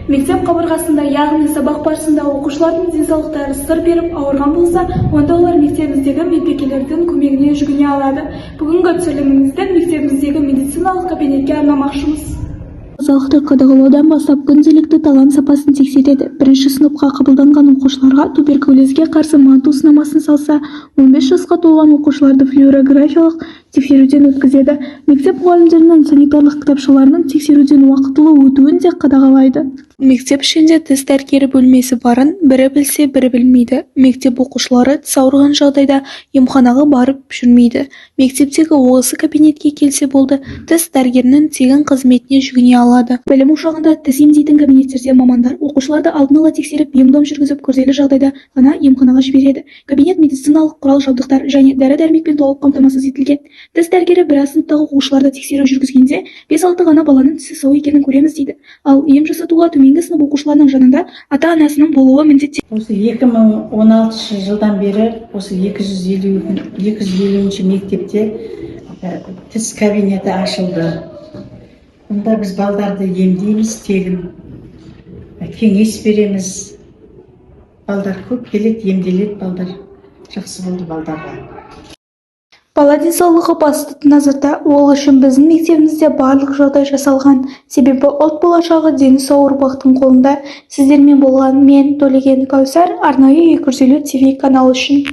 Мектеп қабырғасында, яғни сабақ барысында оқушылардың денсаулықтары сыр беріп ауырған болса, онда олар мектебіміздегі медбикелердің көмегіне жүгіне алады. Бүгінгі түсірілімімізді мектебіміздегі медициналық кабинетке арнамақшымыз. Денсаулықты қадағалаудан бастап күнделікті талап сапасын тексереді. Бірінші сыныпқа қабылданған оқушыларға туберкулезге қарсы манту сынамасын салса, 15 жасқа толған оқушыларды флюорографиялық тексеруден өткізеді. Мектеп мұғалімдерінің санитарлық кітапшаларының тексеруден уақытылы өтуін де қадағалайды. Мектеп ішінде тіс дәрігері бөлмесі барын бірі білсе, бірі білмейді. Мектеп оқушылары тіс ауырған жағдайда емханаға барып жүрмейді. Мектептегі осы кабинетке келсе болды, тіс дәрігерінің тегін қызметіне жүгіне алады. Білім ошағында тіс емдейтін кабинеттерде мамандар оқушыларды алдын ала тексеріп, ем-дом жүргізіп, күрделі жағдайда ғана емханаға жібереді. Кабинет медициналық құрал-жабдықтар және дәрі-дәрмекпен толық қамтамасыз етілген. Тіс дәрігері біраз сыныптағы оқушыларды тексеру жүргізгенде 5-6 ғана баланың тісі сау екенін көреміз дейді. Ал ем жасатуға төменгі сынып оқушыларының жанында ата-анасының болуы міндетті. Осы 2016 жылдан бері осы 250 мектепте тіс кабинеті ашылды. Бұнда біз балдарды емдейміз, тегін кеңес береміз. Балдар көп келеді, емделеді, балдар жақсы болды балдарға. Бала денсаулығы басты назарда, ол үшін біздің мектебімізде барлық жағдай жасалған. Себебі ұлт болашағы дені сау ұрпақтың қолында. Сіздермен болған мен, Төлеген Кәусар, арнайы 250 ТВ каналы үшін.